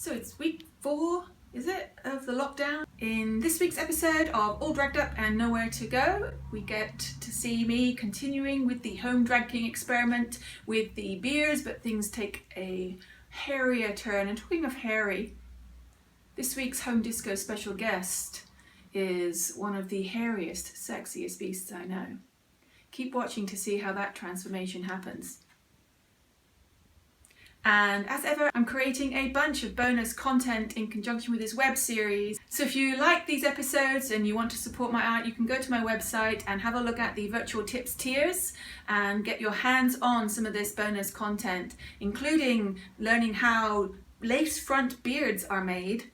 So it's week 4, is it, of the lockdown? In this week's episode of All Dragged Up and Nowhere to Go, we get to see me continuing with the home drag king experiment with the beards, but things take a hairier turn. And talking of hairy, this week's home disco special guest is one of the hairiest, sexiest beasts I know. Keep watching to see how that transformation happens. And as ever, I'm creating a bunch of bonus content in conjunction with this web series. So if you like these episodes and you want to support my art, you can go to my website and have a look at the virtual tips tiers and get your hands on some of this bonus content, including learning how lace front beards are made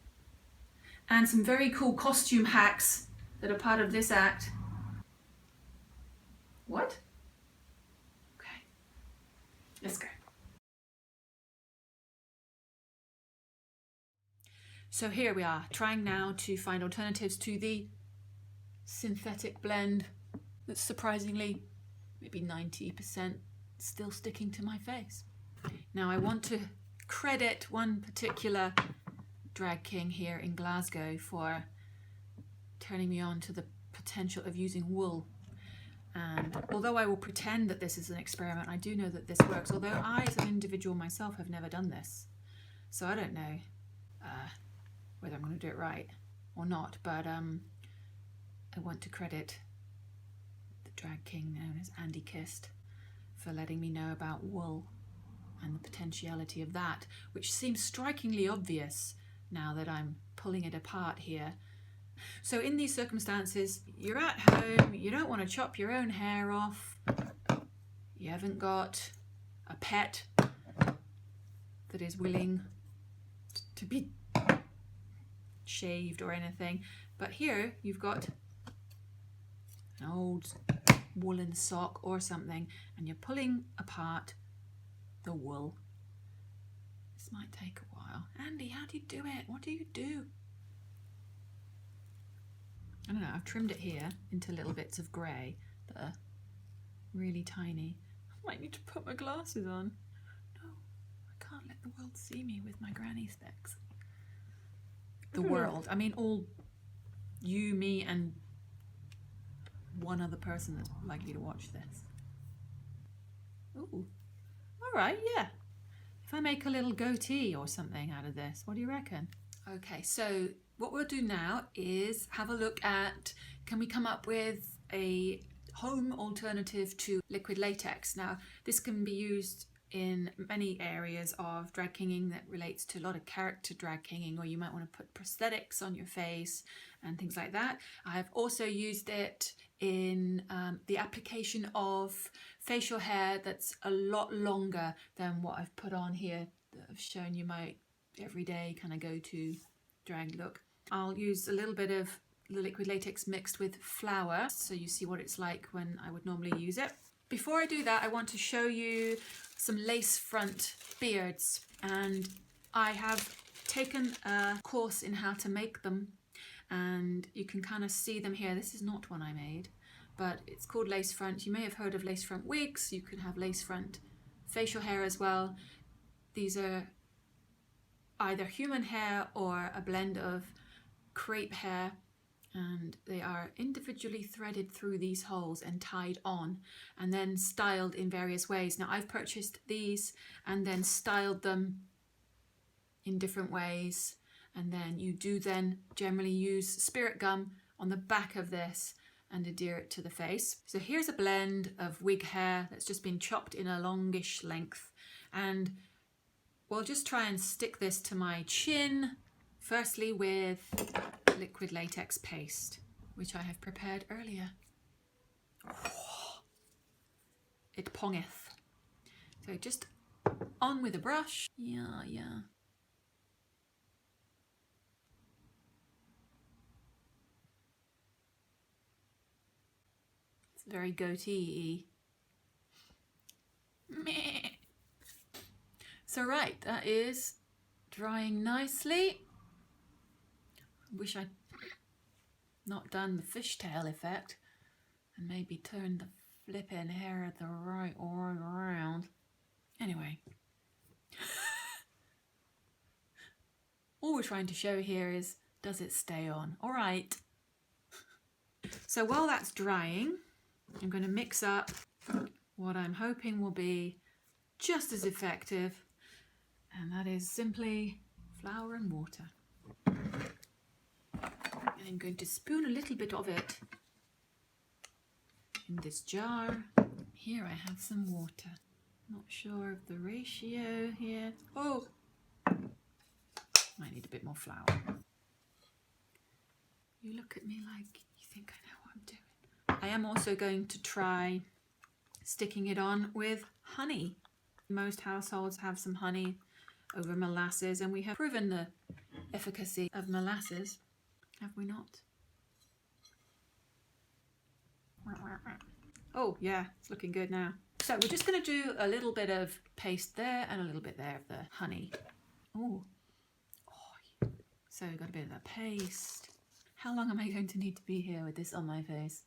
and some very cool costume hacks that are part of this act. What? Okay, let's go. So here we are, trying now to find alternatives to the synthetic blend that's surprisingly maybe 90% still sticking to my face. Now I want to credit one particular drag king here in Glasgow for turning me on to the potential of using wool. And although I will pretend that this is an experiment, I do know that this works, although I as an individual myself have never done this. So I don't know whether I'm going to do it right or not, but I want to credit the drag king known as Kist for letting me know about wool and the potentiality of that, which seems strikingly obvious now that I'm pulling it apart here. So in these circumstances, you're at home, you don't want to chop your own hair off, you haven't got a pet that is willing to be shaved or anything, but here you've got an old woolen sock or something and you're pulling apart the wool. This might take a while. Andy, how do you do it? What do you do? I don't know, I've trimmed it here into little bits of grey that are really tiny. I might need to put my glasses on. No, I can't let the world see me with my granny specs. The world. I mean, all you, me, and one other person that's likely to watch this. Ooh, all right, yeah. If I make a little goatee or something out of this, what do you reckon? Okay, so what we'll do now is have a look at, can we come up with a home alternative to liquid latex? Now, this can be used in many areas of drag kinging that relates to a lot of character drag kinging, or you might want to put prosthetics on your face and things like that. I've also used it in the application of facial hair that's a lot longer than what I've put on here that I've shown you my everyday kind of go-to drag look. I'll use a little bit of the liquid latex mixed with flour so you see what it's like when I would normally use it. Before I do that, I want to show you some lace front beards, and I have taken a course in how to make them and you can kind of see them here. This is not one I made, but it's called lace front. You may have heard of lace front wigs. You can have lace front facial hair as well. These are either human hair or a blend of crepe hair, and they are individually threaded through these holes and tied on and then styled in various ways. Now I've purchased these and then styled them in different ways, and then you do then generally use spirit gum on the back of this and adhere it to the face. So here's a blend of wig hair that's just been chopped in a longish length, and we'll just try and stick this to my chin, firstly with liquid latex paste, which I have prepared earlier. It pongeth. So just on with a brush. Yeah. It's very goatee-y. Meh. So right, that is drying nicely. Wish I'd not done the fishtail effect and maybe turned the flipping hair the right way around. Anyway, we're trying to show here is, does it stay on? All right. So while that's drying, I'm going to mix up what I'm hoping will be just as effective, and that is simply flour and water. And I'm going to spoon a little bit of it in this jar. Here I have some water. Not sure of the ratio here. Oh, might need a bit more flour. You look at me like you think I know what I'm doing. I am also going to try sticking it on with honey. Most households have some honey over molasses, and we have proven the efficacy of molasses, have we not? Oh yeah, it's looking good now. So we're just going to do a little bit of paste there and a little bit there of the honey. Oh, so we've got a bit of that paste. How long am I going to need to be here with this on my face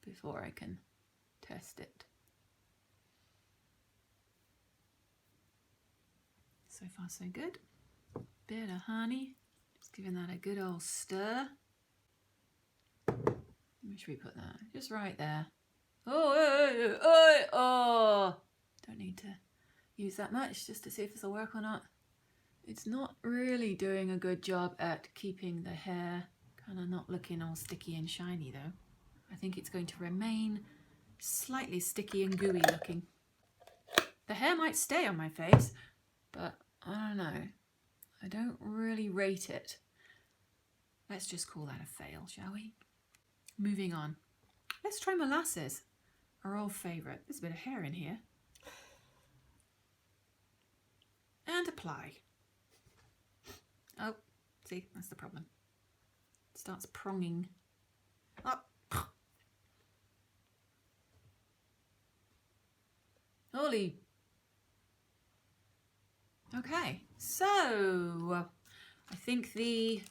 before I can test it? So far so good. Bit of honey. Just giving that a good old stir. Where should we put that? Just right there. Oh, don't need to use that much just to see if this will work or not. It's not really doing a good job at keeping the hair kind of not looking all sticky and shiny though. I think it's going to remain slightly sticky and gooey looking. The hair might stay on my face, but I don't know. I don't really rate it. Let's just call that a fail, shall we? Moving on. Let's try molasses, our old favourite. There's a bit of hair in here. And apply. Oh, see, that's the problem. It starts pronging. Oh. Holy. Okay, so I think the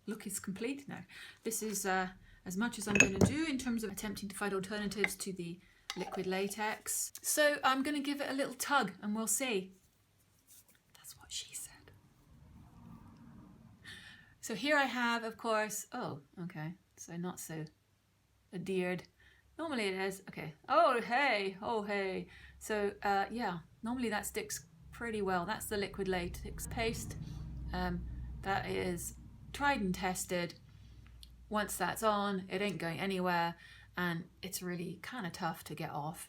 look is complete now. This is as much as I'm going to do in terms of attempting to find alternatives to the liquid latex. So I'm going to give it a little tug and we'll see. That's what she said. So here I have, of course, oh, okay, so not so adhered. Normally it is, okay. Oh, hey. So yeah, normally that sticks pretty well. That's the liquid latex paste. That is tried and tested. Once that's on, it ain't going anywhere, and it's really kind of tough to get off.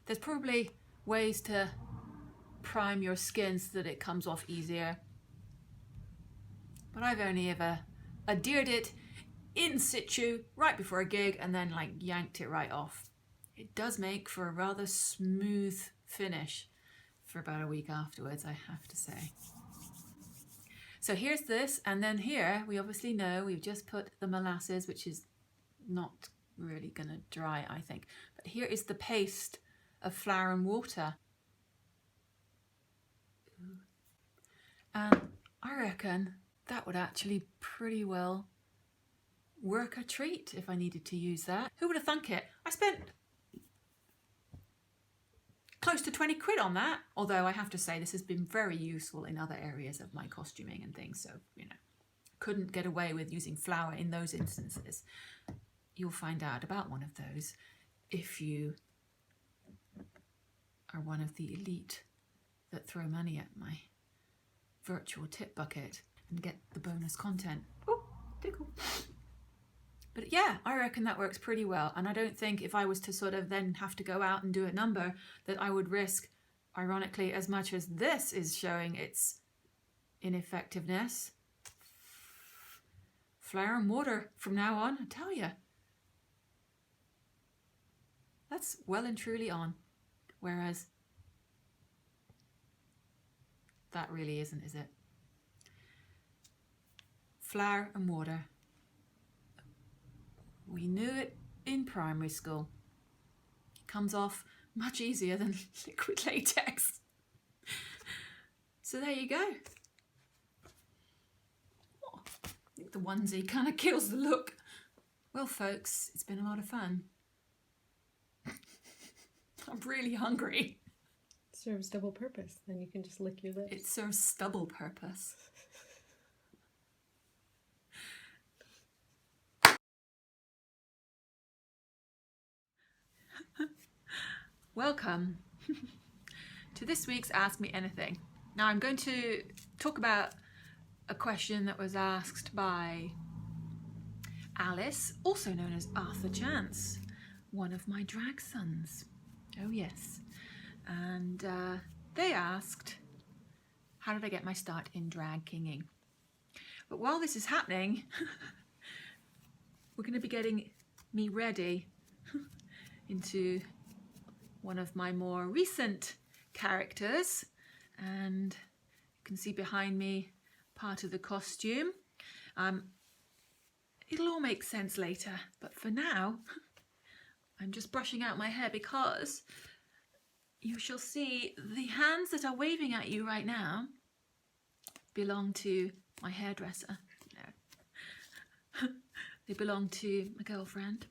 There's probably ways to prime your skin so that it comes off easier, but I've only ever adhered it in situ right before a gig and then like yanked it right off. It does make for a rather smooth finish for about a week afterwards, I have to say. So here's this, and then here we obviously know we've just put the molasses, which is not really going to dry, I think. But here is the paste of flour and water. And I reckon that would actually pretty well work a treat if I needed to use that. Who would have thunk it? I spent close to 20 quid on that, although I have to say this has been very useful in other areas of my costuming and things, so you know, couldn't get away with using flour in those instances. You'll find out about one of those if you are one of the elite that throw money at my virtual tip bucket and get the bonus content. Oh, tickle. But yeah, I reckon that works pretty well. And I don't think if I was to sort of then have to go out and do a number that I would risk, ironically, as much as this is showing its ineffectiveness. Flour and water from now on, I tell you. That's well and truly on. Whereas that really isn't, is it? Flour and water. We knew it in primary school. It comes off much easier than liquid latex. So there you go. Oh, I think the onesie kind of kills the look. Well, folks, it's been a lot of fun. I'm really hungry. serves double purpose. Then you can just lick your lips. It serves stubble purpose. Welcome to this week's Ask Me Anything. Now I'm going to talk about a question that was asked by Alice, also known as Arthur Chance, one of my drag sons. Oh yes. And they asked, how did I get my start in drag kinging? But while this is happening, we're going to be getting me ready into one of my more recent characters, and you can see behind me part of the costume. It'll all make sense later, but for now I'm just brushing out my hair because you shall see the hands that are waving at you right now belong to my hairdresser. No. They belong to my girlfriend.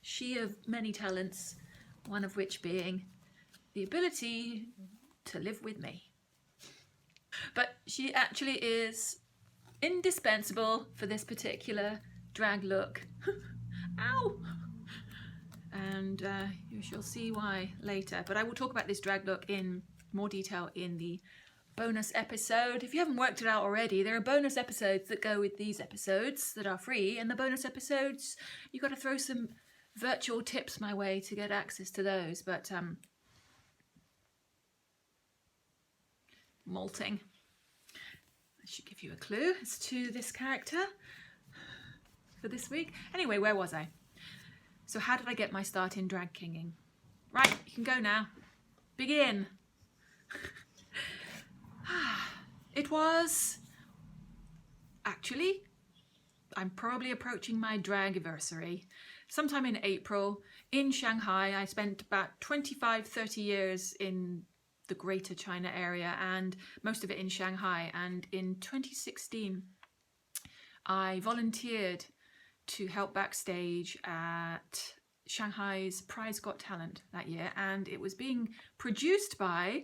She of many talents, one of which being the ability to live with me. But she actually is indispensable for this particular drag look. Ow! And you shall see why later. But I will talk about this drag look in more detail in the bonus episode. If you haven't worked it out already, there are bonus episodes that go with these episodes that are free, and the bonus episodes, you've got to throw some virtual tips my way to get access to those. But molting, I should give you a clue as to this character for this week. Anyway, where was I? So how did I get my start in drag kinging? Right, you can go now. Begin. It was actually, I'm probably approaching my drag anniversary. Sometime in April in Shanghai. I spent about 25-30 years in the Greater China area, and most of it in Shanghai. And in 2016, I volunteered to help backstage at Shanghai's Prize Got Talent that year, and it was being produced by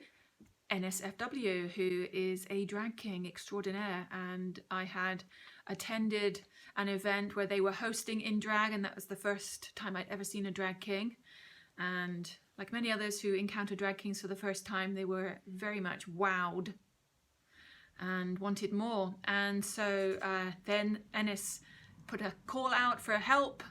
Ennis FW, who is a drag king extraordinaire, and I had attended an event where they were hosting in drag, and that was the first time I'd ever seen a drag king. And like many others who encounter drag kings for the first time, they were very much wowed and wanted more. And so then Ennis put a call out for help,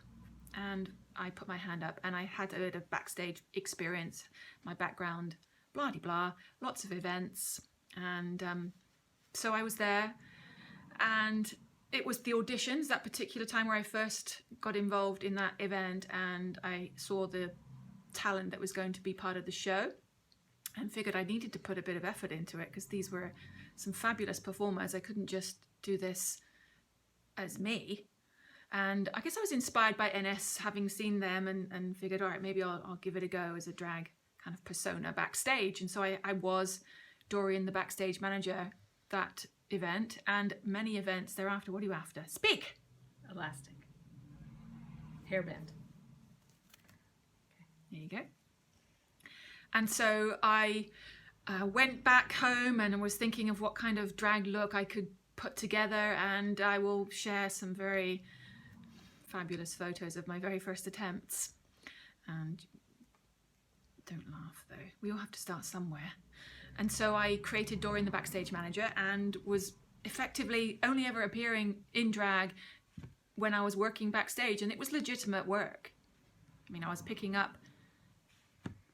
and I put my hand up, and I had a bit of backstage experience, my background, blah de blah, lots of events. And so I was there, and it was the auditions that particular time where I first got involved in that event, and I saw the talent that was going to be part of the show and figured I needed to put a bit of effort into it because these were some fabulous performers. I couldn't just do this as me. And I guess I was inspired by Ennis, having seen them, and figured, all right, maybe I'll give it a go as a drag kind of persona backstage. And so I was Dorian, the backstage manager, that event, and many events thereafter. What are you after? Speak! Elastic. Hairband. There you go. And so I went back home and was thinking of what kind of drag look I could put together, and I will share some very fabulous photos of my very first attempts. And don't laugh though, we all have to start somewhere. And so I created Dorian the backstage manager, and was effectively only ever appearing in drag when I was working backstage, and it was legitimate work. I mean, I was picking up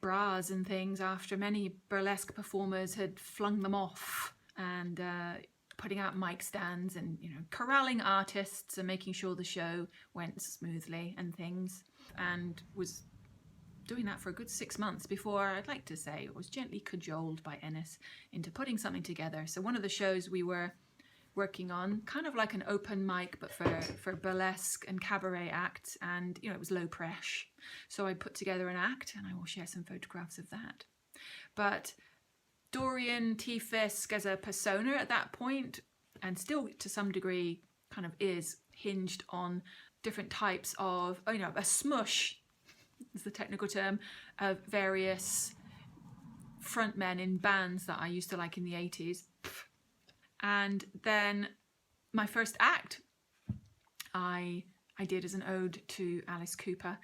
bras and things after many burlesque performers had flung them off, and putting out mic stands, and corralling artists and making sure the show went smoothly and things, and was doing that for a good 6 months before, I'd like to say, was gently cajoled by Ennis into putting something together. So one of the shows we were working on, kind of like an open mic, but for burlesque and cabaret acts, and it was low pressure. So I put together an act, and I will share some photographs of that. But Dorian T. Fisk as a persona at that point, and still to some degree kind of is, hinged on different types of, a smush is the technical term, of various frontmen in bands that I used to like in the 80s. And then my first act I did as an ode to Alice Cooper.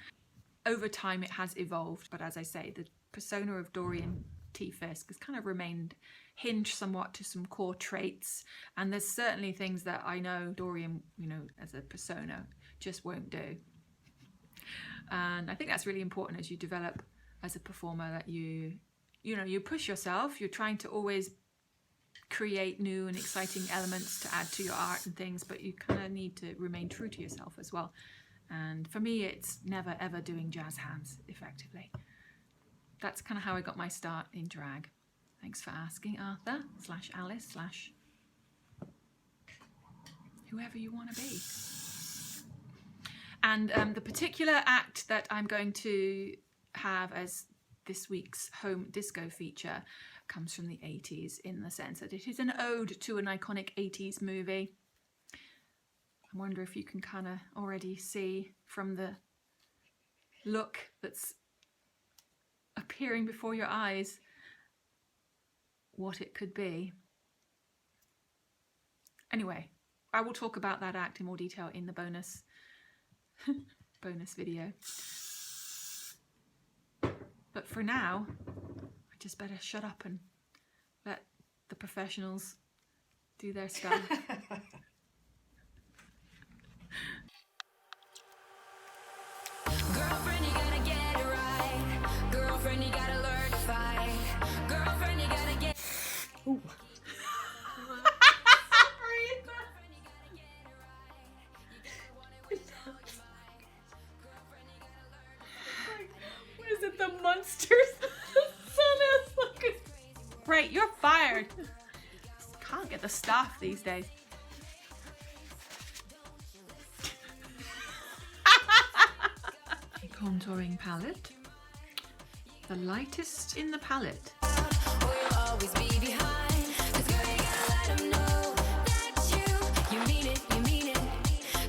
Over time it has evolved, but as I say, the persona of Dorian T. Fisk has kind of remained hinged somewhat to some core traits, and there's certainly things that I know Dorian, you know, as a persona just won't do. And I think that's really important as you develop as a performer, that you push yourself. You're trying to always create new and exciting elements to add to your art and things, but you kind of need to remain true to yourself as well. And for me, it's never ever doing jazz hands effectively. That's kind of how I got my start in drag. Thanks for asking, Arthur / Alice / whoever you want to be. And the particular act that I'm going to have as this week's home disco feature comes from the 80s, in the sense that it is an ode to an iconic 80s movie. I wonder if you can kind of already see from the look that's appearing before your eyes what it could be. Anyway, I will talk about that act in more detail in the bonus video. But for now, I just better shut up and let the professionals do their stuff. Girlfriend, you gotta get it right. Girlfriend, you gotta learn to fight. Girlfriend, you gotta get. Ooh. What is it, the monsters? Right, you're fired. Can't get the staff these days. Contouring palette. The lightest in the palette. Or you'll always be behind. 'Cause girl, you gotta let 'em know that you mean it, you mean it.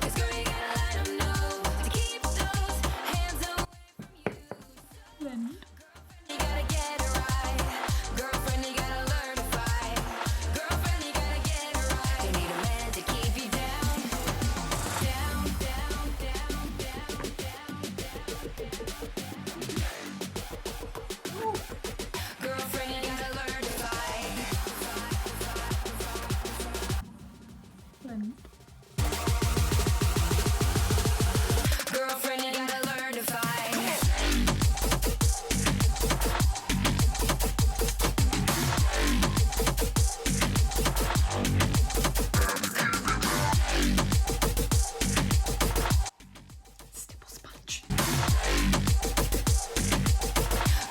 'Cause girl, you gotta let 'em know to keep those hands away from you. Blend. You gotta get it right. Girlfriend, you gotta learn to fight. Girlfriend, you gotta get it right. You need a man to keep you down. Down, down, down, down, down. Girlfriend, you gotta learn to fight. Blend. Girlfriend, you gotta learn to fight. Stipple sponge.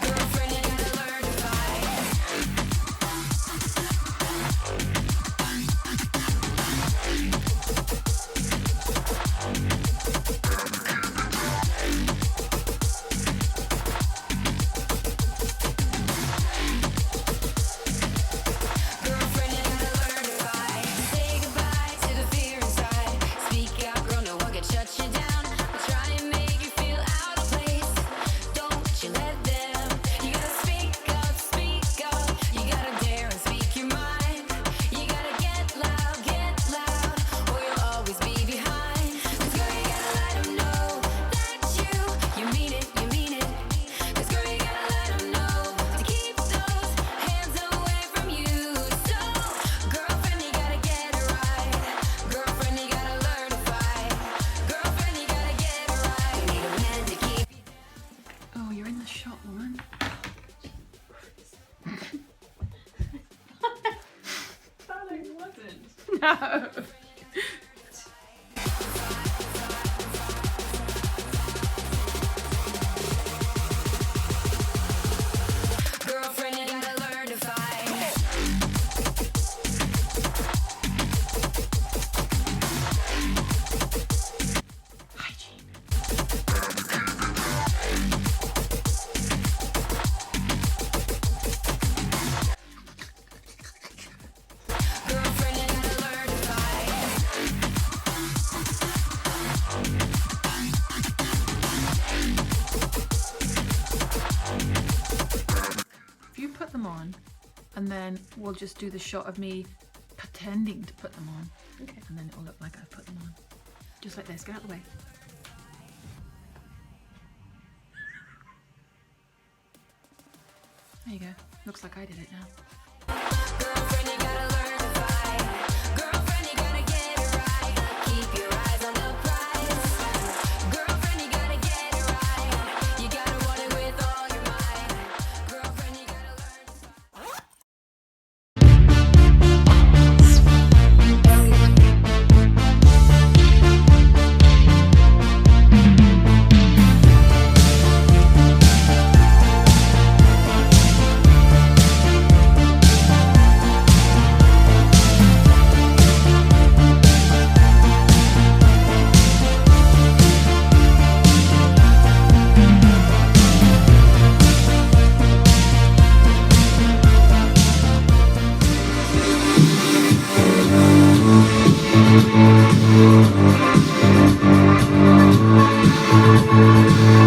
Girlfriend, you gotta learn to fight. Girlfriend, you gotta learn to fight. Say goodbye to the fear inside. Speak out, girl, no one can shut you down. Try and make you feel out of place. Don't you let them. You gotta speak up, speak up. You gotta dare and speak your mind. You gotta get loud, or you'll always be behind. 'Cause girl, you gotta let 'em know that you mean it, you mean it. 'Cause girl, you gotta let 'em know to keep those hands away from you. So, girlfriend, you gotta get it right. Girlfriend, you gotta learn to fight. Girlfriend, you gotta get it right. You need a man to keep you. Oh, you're in the shot, woman. Thought I wasn't. No. Girlfriend, you gotta learn to fight. Hygiene. Girlfriend, you gotta learn to fight. them on, and then we'll just do the shot of me pretending to put them on. Okay. And then it'll look like I've put them on. Just like this, get out of the way. There you go. Looks like I did it now. Girlfriend, you gotta learn to fight. Girlfriend, you gotta get it right. Keep your eyes on the prize. Girlfriend, you gotta get it right. You gotta want it with all your might. Girlfriend, you gotta learn to Thank you.